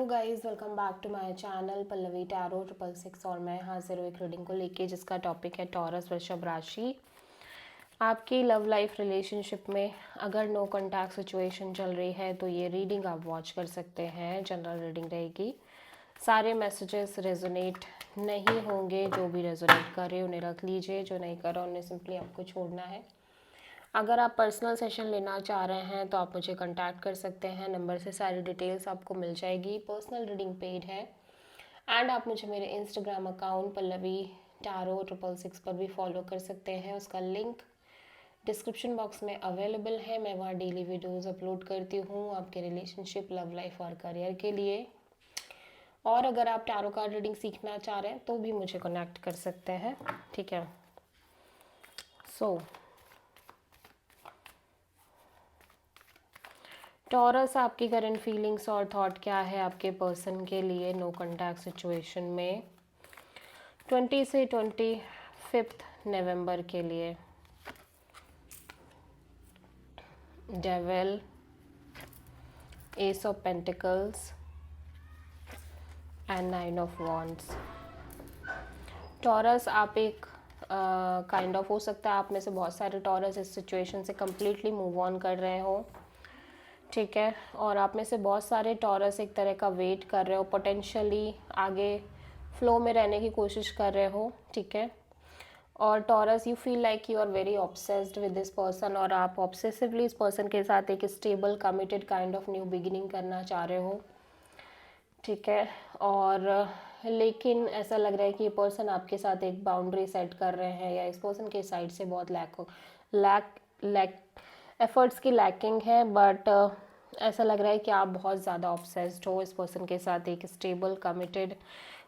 Guys welcome back to my channel Pallavi tarot 666 और मैं हाजिर हूँ एक रीडिंग को लेके जिसका टॉपिक है टॉरस वृषभ राशि। आपकी लव लाइफ रिलेशनशिप में अगर नो कॉन्टैक्ट सिचुएशन चल रही है तो ये रीडिंग आप वॉच कर सकते हैं। जनरल रीडिंग रहेगी, सारे मैसेजेस रेजोनेट नहीं होंगे। जो भी रेजोनेट करे उन्हें रख लीजिए, जो नहीं करा उन्हें सिंपली आपको छोड़ना है। अगर आप पर्सनल सेशन लेना चाह रहे हैं तो आप मुझे कांटेक्ट कर सकते हैं, नंबर से सारी डिटेल्स आपको मिल जाएगी। पर्सनल रीडिंग पेड है एंड आप मुझे मेरे इंस्टाग्राम अकाउंट पल्लवी टैरो 666 पर भी फॉलो कर सकते हैं। उसका लिंक डिस्क्रिप्शन बॉक्स में अवेलेबल है। मैं वहाँ डेली वीडियोस अपलोड करती हूँ आपके रिलेशनशिप, लव लाइफ और करियर के लिए। और अगर आप टैरो कार्ड रीडिंग सीखना चाह रहे हैं तो भी मुझे कनेक्ट कर सकते हैं, ठीक है। टॉरस, आपकी करंट फीलिंग्स और थॉट क्या है आपके पर्सन के लिए नो कॉन्टैक्ट सिचुएशन में 20 से 25 नवंबर के लिए। Devil, S of pentacles and 9 of wands. Taurus, आप एक काइंड ऑफ हो सकता है आप में से बहुत सारे टॉरस इस सिचुएशन से कम्प्लीटली मूव ऑन कर रहे हो, ठीक है। और आप में से बहुत सारे टॉरस एक तरह का वेट कर रहे हो, पोटेंशियली आगे फ्लो में रहने की कोशिश कर रहे हो, ठीक है। और Taurus, you feel like you are very obsessed with this person और आप ऑब्सेसिवली इस पर्सन के साथ एक stable committed kind of new beginning करना चाह रहे हो, ठीक है। और लेकिन ऐसा लग रहा है कि ये पर्सन आपके साथ एक बाउंड्री सेट कर रहे हैं या इस पर्सन के साइड से बहुत लैक एफर्ट्स की लैकिंग है। बट ऐसा लग रहा है कि आप बहुत ज़्यादा ऑब्सेस्ड हो इस पर्सन के साथ एक stable committed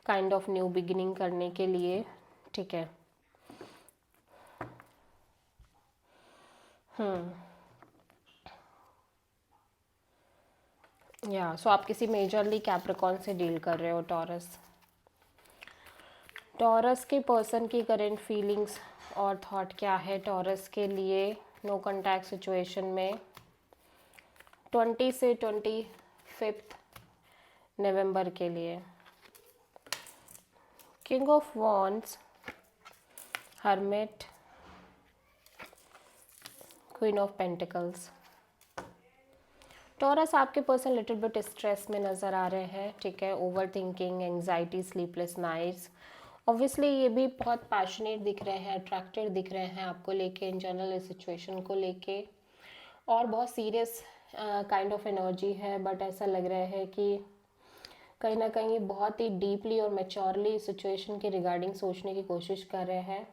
kind of new beginning करने के लिए, ठीक है। या सो आप किसी मेजरली कैप्रिकॉर्न से डील कर रहे हो टॉरस। टॉरस के पर्सन की करंट फीलिंग्स और थॉट क्या है टॉरस के लिए नो कॉन्टैक्ट सिचुएशन में 20 से 25 नवंबर के लिए। King of wands, hermit, queen of pentacles. Taurus, आपके पर्सन लिटिल बिट स्ट्रेस में नज़र आ रहे हैं, ठीक है। Overthinking, anxiety, sleepless nights. Obviously ये भी बहुत पैशनेट दिख रहे हैं, अट्रैक्टेड दिख रहे हैं आपको लेके, इन जनरल इस सिचुएशन को लेके, और बहुत सीरियस काइंड ऑफ एनर्जी है। बट ऐसा लग रहा है कि कहीं ना कहीं बहुत ही डीपली और मैच्योरली सिचुएशन के रिगार्डिंग सोचने की कोशिश कर रहे हैं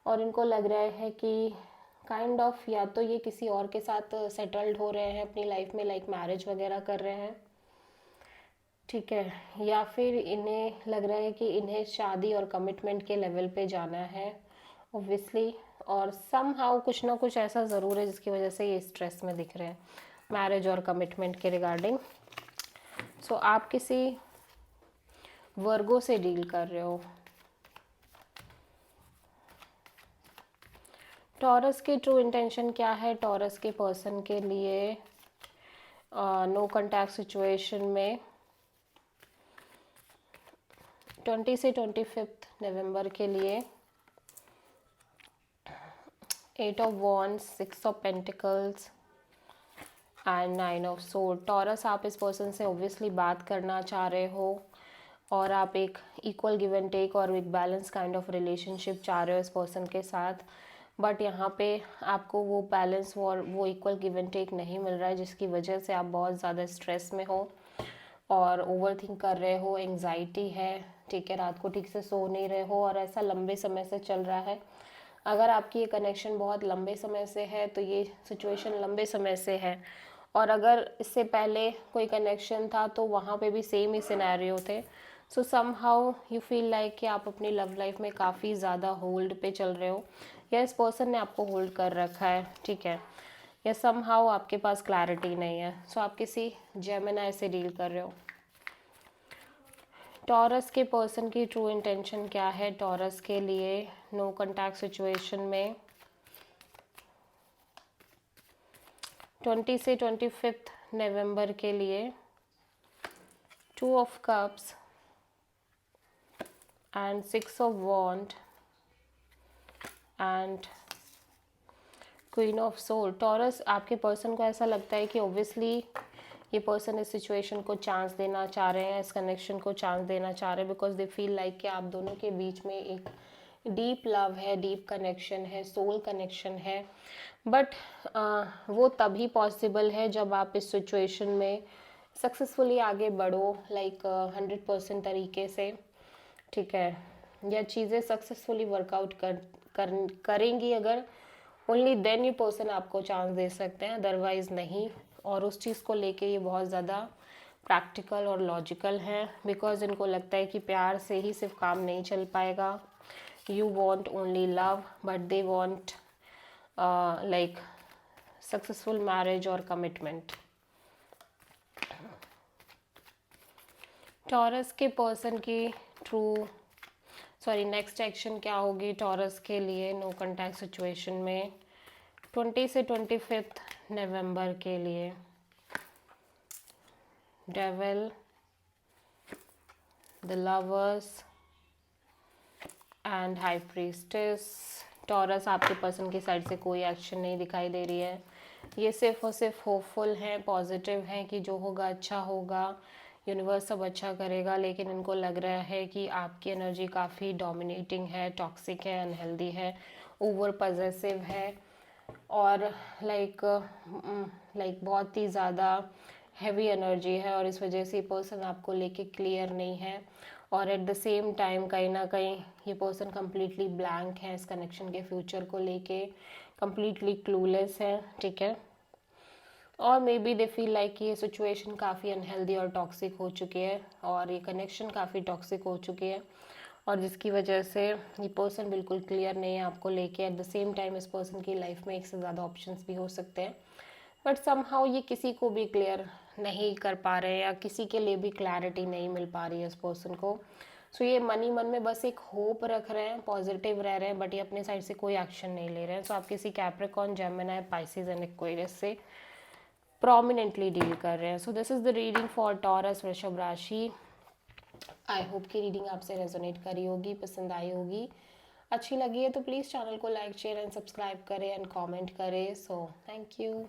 और इनको लग रहा है कि काइंड ऑफ या तो ये किसी और के साथ सेटल्ड हो रहे हैं अपनी लाइफ में, लाइक मैरिज वगैरह कर रहे हैं, ठीक है। या फिर इन्हें लग रहा है कि इन्हें शादी और कमिटमेंट के लेवल पे जाना है ऑब्वियसली, और सम हाउ कुछ ना कुछ ऐसा ज़रूर है जिसकी वजह से ये स्ट्रेस में दिख रहे हैं मैरिज और कमिटमेंट के रिगार्डिंग। सो आप किसी वर्गो से डील कर रहे हो। टॉरस की ट्रू इंटेंशन क्या है टॉरस के पर्सन के लिए नो कॉन्टैक्ट सिचुएशन में 20 से 25 नवंबर के लिए। 8 of wands, 6 of pentacles and 9 of sword. Taurus, आप इस पर्सन से ऑब्वियसली बात करना चाह रहे हो और आप एक इक्वल गिव एंड टेक और एक बैलेंस काइंड ऑफ रिलेशनशिप चाह रहे हो इस पर्सन के साथ। बट यहाँ पे आपको वो बैलेंस और वो इक्वल गिव एंड टेक नहीं मिल रहा है, जिसकी वजह से आप बहुत ज़्यादा स्ट्रेस में हो और ओवर थिंक कर रहे हो, एंग्जाइटी है, ठीक है। रात को ठीक से सो नहीं रहे हो और ऐसा लंबे समय से चल रहा है। अगर आपकी ये कनेक्शन बहुत लंबे समय से है तो ये सिचुएशन लंबे समय से है, और अगर इससे पहले कोई कनेक्शन था तो वहाँ पे भी सेम ही सिनेरियो थे। So somehow you feel like कि आप अपनी लव लाइफ में काफ़ी ज़्यादा होल्ड पे चल रहे हो या इस पर्सन ने आपको होल्ड कर रखा है, ठीक है। या सम हाउ आपके पास क्लैरिटी नहीं है। सो आप किसी जेमिनी से डील कर रहे हो। टॉरस के पर्सन की ट्रू इंटेंशन क्या है टॉरस के लिए नो कॉन्टैक्ट सिचुएशन में 20 से 25 नवंबर के लिए। 2 of Cups and 6 of Wands and queen of soul. Taurus, आपके पर्सन को ऐसा लगता है कि ऑब्वियसली ये पर्सन इस सिचुएशन को चांस देना चाह रहे हैं, इस कनेक्शन को चांस देना चाह रहे हैं, बिकॉज दे फील लाइक कि आप दोनों के बीच में एक डीप लव है, डीप कनेक्शन है, सोल कनेक्शन है। बट वो तभी पॉसिबल है जब आप इस सिचुएशन में सक्सेसफुली आगे बढ़ो, लाइक 100% तरीके से, ठीक है, या चीज़ें सक्सेसफुली वर्कआउट करेंगी अगर, ओनली देन ये पर्सन आपको चांस दे सकते हैं, अदरवाइज नहीं। और उस चीज़ को लेके ये बहुत ज़्यादा प्रैक्टिकल और लॉजिकल हैं, बिकॉज इनको लगता है कि प्यार से ही सिर्फ काम नहीं चल पाएगा। You want only love but they want like successful marriage और कमिटमेंट। टॉरस के पर्सन की नेक्स्ट एक्शन क्या होगी टॉरस के लिए नो कॉन्टैक्ट सिचुएशन में 20 से 25 नवंबर के लिए। Devil, the lovers and high priestess. Taurus, आपके पर्सन की साइड से कोई एक्शन नहीं दिखाई दे रही है। ये सिर्फ और सिर्फ होपफुल हैं, पॉजिटिव हैं कि जो होगा अच्छा होगा, यूनिवर्स सब अच्छा करेगा। लेकिन इनको लग रहा है कि आपकी एनर्जी काफ़ी डोमिनेटिंग है, टॉक्सिक है, अनहेल्दी है, ओवर पॉजेसिव है और लाइक बहुत ही ज़्यादा हैवी एनर्जी है। और इस वजह से ये पर्सन आपको लेके क्लियर नहीं है और एट द सेम टाइम कहीं ना कहीं ये पर्सन कम्प्लीटली ब्लैंक है इस कनेक्शन के फ्यूचर को लेके, कम्प्लीटली क्लूलेस है, ठीक है। और may be they feel like ये सिचुएशन काफ़ी अनहेल्दी और टॉक्सिक हो चुकी है और ये कनेक्शन काफ़ी टॉक्सिक हो चुकी है और जिसकी वजह से ये पर्सन बिल्कुल क्लियर नहीं है आपको लेके। एट द सेम टाइम इस पर्सन की लाइफ में एक से ज़्यादा ऑप्शंस भी हो सकते हैं, बट समहाउ ये किसी को भी क्लियर नहीं कर पा रहे हैं या किसी के लिए भी क्लैरिटी नहीं मिल पा रही है इस पर्सन को। सो ये मन में बस एक होप रख रहे हैं, पॉजिटिव रह रहे हैं, बट ये अपने साइड से कोई एक्शन नहीं ले रहे हैं। सो आप किसी Capricorn, Gemini, Pisces and Aquarius से प्रोमिनेंटली डील कर रहे हैं। So this is the reading for taurus, वृषभ राशि। आई होप की रीडिंग आपसे रेजोनेट करी होगी, पसंद आई होगी, अच्छी लगी है तो प्लीज़ चैनल को लाइक, शेयर एंड सब्सक्राइब करें एंड कमेंट करें। So thank you.